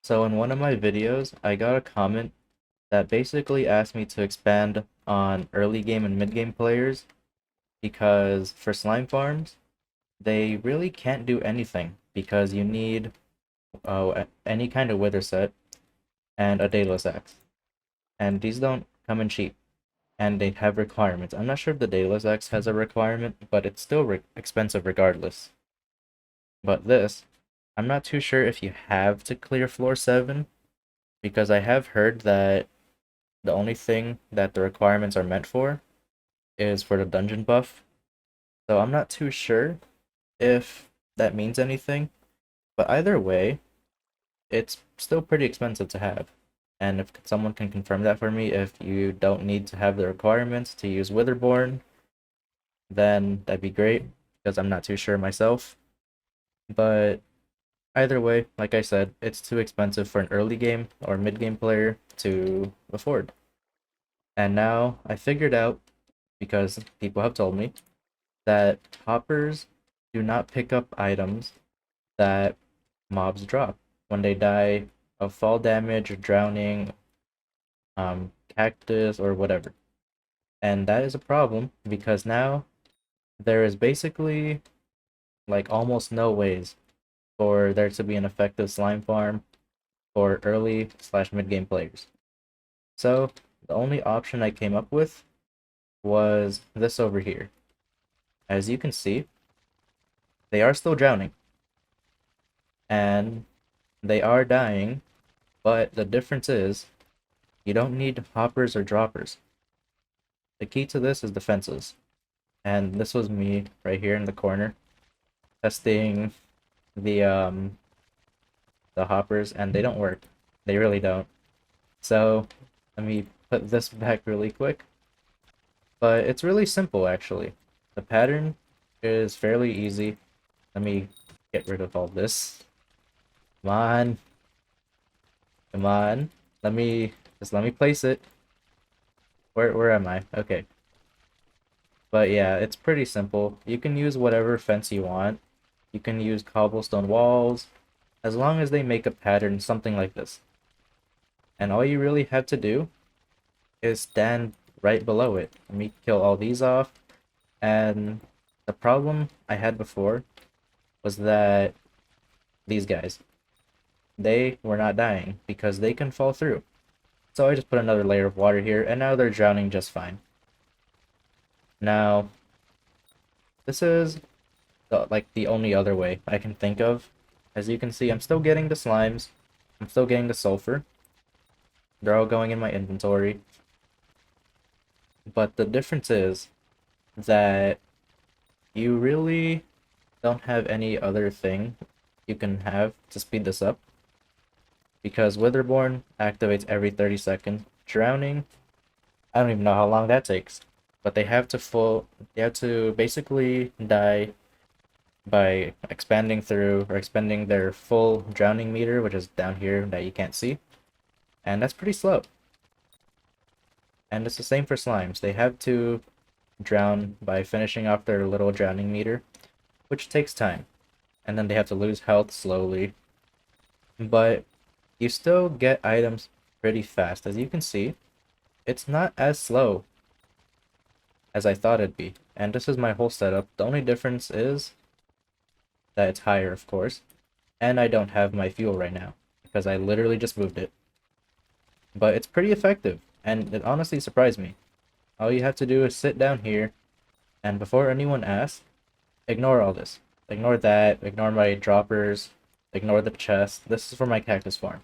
So in one of my videos, I got a comment that basically asked me to expand on early game and mid game players because for slime farms, they really can't do anything because you need any kind of wither set and a daedalus axe. And these don't come in cheap and they have requirements. I'm not sure if the daedalus axe has a requirement, but it's still expensive regardless. But this, I'm not too sure if you have to clear floor 7 because I have heard that the only thing that the requirements are meant for is for the dungeon buff. So I'm not too sure if that means anything, but either way, it's still pretty expensive to have. And if someone can confirm that for me, if you don't need to have the requirements to use Witherborn, then that'd be great, because I'm not too sure myself. But either way, like I said, it's too expensive for an early game or mid game player to afford. And now I figured out, because people have told me, that hoppers do not pick up items that mobs drop when they die of fall damage or drowning, cactus, or whatever. And that is a problem because now there is basically like almost no ways for there to be an effective slime farm for early slash mid game players. So the only option I came up with was this over here. As you can see, they are still drowning and they are dying, but the difference is you don't need hoppers or droppers. The key to this is defenses. And this was me right here in the corner testing the the hoppers, and they don't work. They really don't. So let me put this back really quick. But it's really simple actually. The pattern is fairly easy. Let me get rid of all this. Come on. Come on. Let me place it. Where am I? Okay. But yeah, it's pretty simple. You can use whatever fence you want. You can use cobblestone walls, as long as they make a pattern something like this. And all you really have to do is stand right below it. Let me kill all these off. And the problem I had before was that these guys, they were not dying because they can fall through. So I just put another layer of water here, and now they're drowning just fine. Now, this is like the only other way I can think of. As you can see, I'm still getting the slimes. I'm still getting the sulfur. They're all going in my inventory. But the difference is that you really don't have any other thing you can have to speed this up. Because Witherborn activates every 30 seconds. Drowning, I don't even know how long that takes. But they have to basically die by expanding through or expending their full drowning meter, which is down here that you can't see. And that's pretty slow. And it's the same for slimes. They have to drown by finishing off their little drowning meter, which takes time. And then they have to lose health slowly. But you still get items pretty fast. As you can see, it's not as slow as I thought it'd be. And this is my whole setup. The only difference is that it's higher, of course. And I don't have my fuel right now because I literally just moved it. But it's pretty effective, and it honestly surprised me. All you have to do is sit down here, and before anyone asks, ignore all this. Ignore that, ignore my droppers, ignore the chest. This is for my cactus farm.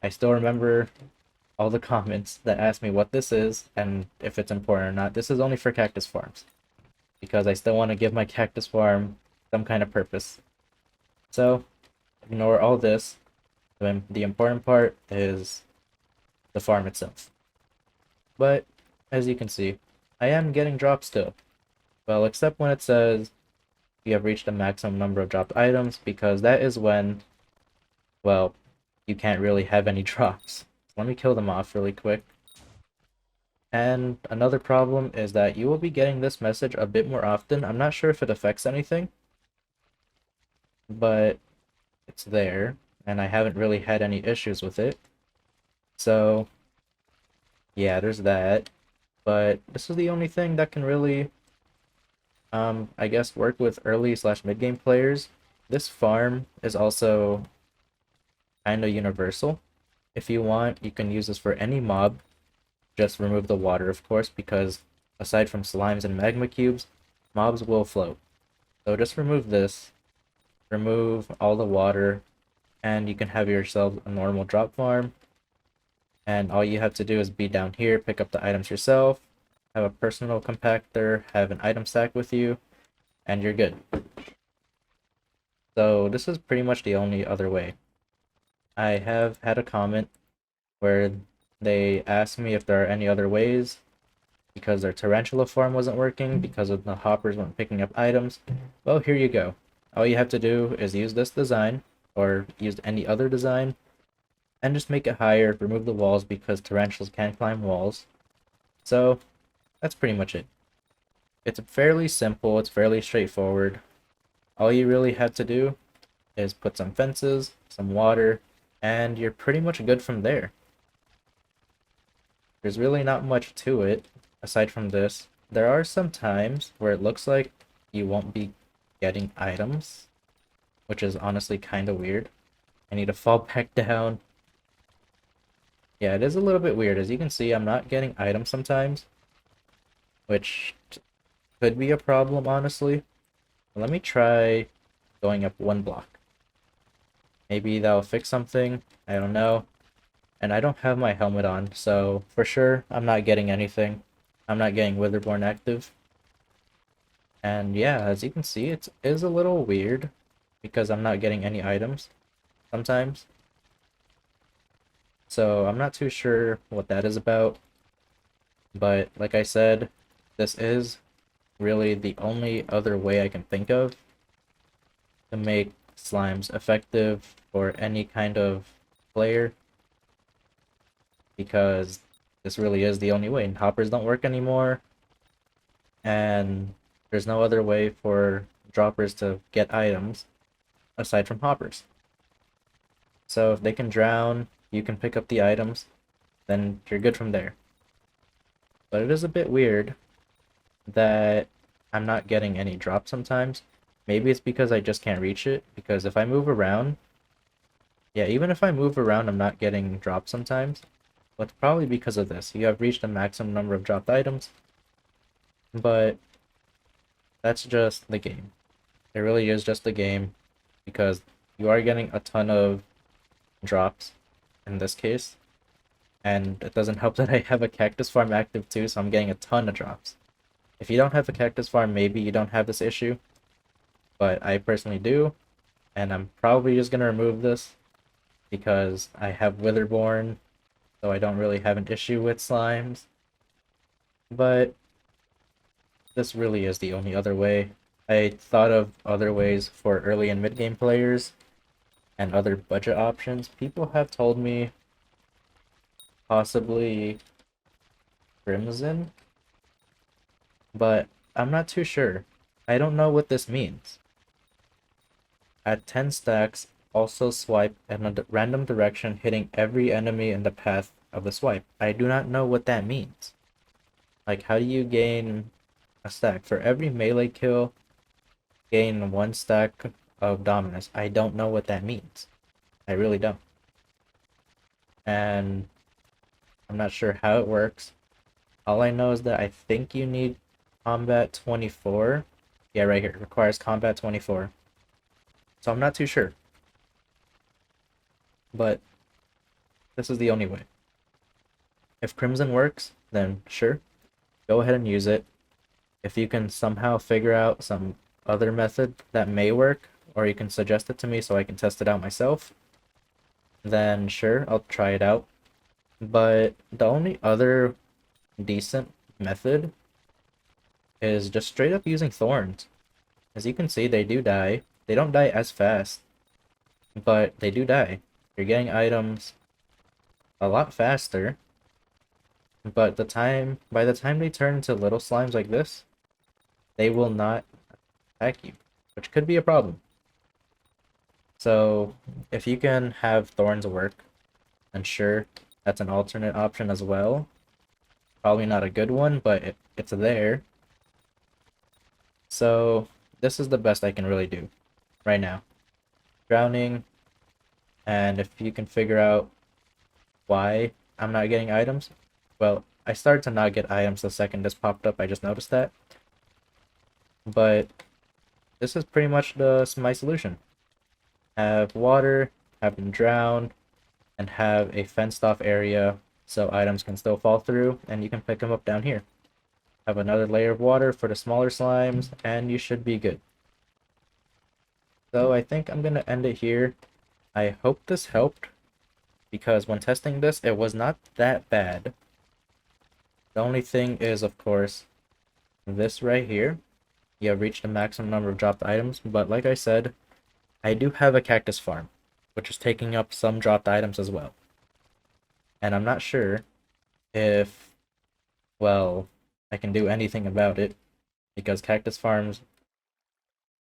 I still remember all the comments that asked me what this is and if it's important or not. This is only for cactus farms, because I still want to give my cactus farm some kind of purpose. So, ignore all this. The important part is the farm itself. But, as you can see, I am getting drops still. Well, except when it says you have reached a maximum number of dropped items, because that is when, well, you can't really have any drops. Let me kill them off really quick. And another problem is that you will be getting this message a bit more often. I'm not sure if it affects anything, but it's there. and I haven't really had any issues with it. So, yeah, there's that. But this is the only thing that can really, I guess, work with early slash mid game players. This farm is also kind of universal. If you want, you can use this for any mob. Just remove the water, of course, because aside from slimes and magma cubes, mobs will float. So just remove this, remove all the water, and you can have yourself a normal drop farm. And all you have to do is be down here, pick up the items yourself, have a personal compactor, have an item stack with you, and you're good. So this is pretty much the only other way. I have had a comment where they asked me if there are any other ways because their tarantula farm wasn't working because of the hoppers weren't picking up items. Well, here you go. All you have to do is use this design or use any other design and just make it higher, remove the walls because tarantulas can't climb walls. So that's pretty much it. It's fairly simple, it's fairly straightforward. All you really have to do is put some fences, some water, and you're pretty much good from there. There's really not much to it aside from this. There are some times where it looks like you won't be getting items, which is honestly kind of weird. I need to fall back down. Yeah, it is a little bit weird. As you can see, I'm not getting items sometimes, which could be a problem, honestly. Let me try going up one block. Maybe that'll fix something. I don't know. And I don't have my helmet on, so for sure I'm not getting anything. I'm not getting Witherborn active. And yeah, as you can see, it is a little weird because I'm not getting any items sometimes. So I'm not too sure what that is about. But like I said, this is really the only other way I can think of to make slimes effective for any kind of player, because this really is the only way. And hoppers don't work anymore, and there's no other way for droppers to get items aside from hoppers. So if they can drown, you can pick up the items, then you're good from there. But it is a bit weird that I'm not getting any drops sometimes. Maybe it's because I just can't reach it, because if I move around, yeah, even if I move around, I'm not getting drops sometimes. But it's probably because of this. You have reached a maximum number of dropped items, but that's just the game. It really is just the game, because you are getting a ton of drops in this case, and it doesn't help that I have a cactus farm active too, so I'm getting a ton of drops. If you don't have a cactus farm, maybe you don't have this issue, but I personally do, and I'm probably just gonna remove this because I have Witherborn, so I don't really have an issue with slimes. But this really is the only other way. I thought of other ways for early and mid game players and other budget options. People have told me possibly Crimson, but I'm not too sure. I don't know what this means. At 10 stacks, also swipe in a random direction, hitting every enemy in the path of the swipe. I do not know what that means. Like, how do you gain a stack? For every melee kill, gain 1 stack of dominance. I don't know what that means. I really don't. And I'm not sure how it works. All I know is that I think you need combat 24. Yeah, right here. It requires combat 24. So I'm not too sure. But this is the only way. If Crimson works, then sure, go ahead and use it. If you can somehow figure out some other method that may work, or you can suggest it to me so I can test it out myself, then sure, I'll try it out. But the only other decent method is just straight up using thorns. As you can see, they do die. They don't die as fast, but they do die. You're getting items a lot faster, but by the time they turn into little slimes like this, they will not attack you, which could be a problem. So if you can have thorns work, then sure, that's an alternate option as well. Probably not a good one, but it's there. So this is the best I can really do right now. Drowning, and if you can figure out why I'm not getting items, well, I started to not get items the second this popped up, I just noticed that. But this is pretty much my solution. Have water, have them drown, and have a fenced off area so items can still fall through and you can pick them up down here. Have another layer of water for the smaller slimes and you should be good. So I think I'm gonna end it here. I hope this helped because when testing this it was not that bad. The only thing is, of course, this right here. You have reached the maximum number of dropped items, but like I said, I do have a cactus farm, which is taking up some dropped items as well. And I'm not sure if, well, I can do anything about it because cactus farms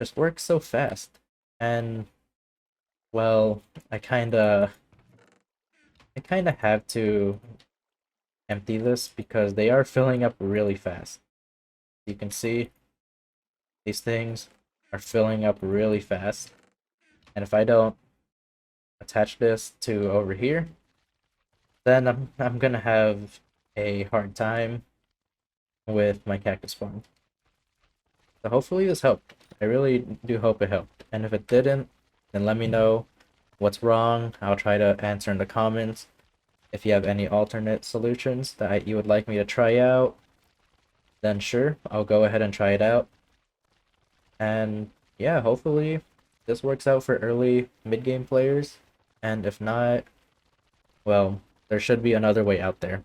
just work so fast. And, well, I kinda have to empty this because they are filling up really fast. You can see these things are filling up really fast. And if I don't attach this to over here, then I'm gonna have a hard time with my cactus farm. So hopefully this helped. I really do hope it helped. And if it didn't, then let me know what's wrong. I'll try to answer in the comments. If you have any alternate solutions that you would like me to try out, then sure, I'll go ahead and try it out. And yeah, hopefully this works out for early mid-game players. And if not, well, there should be another way out there.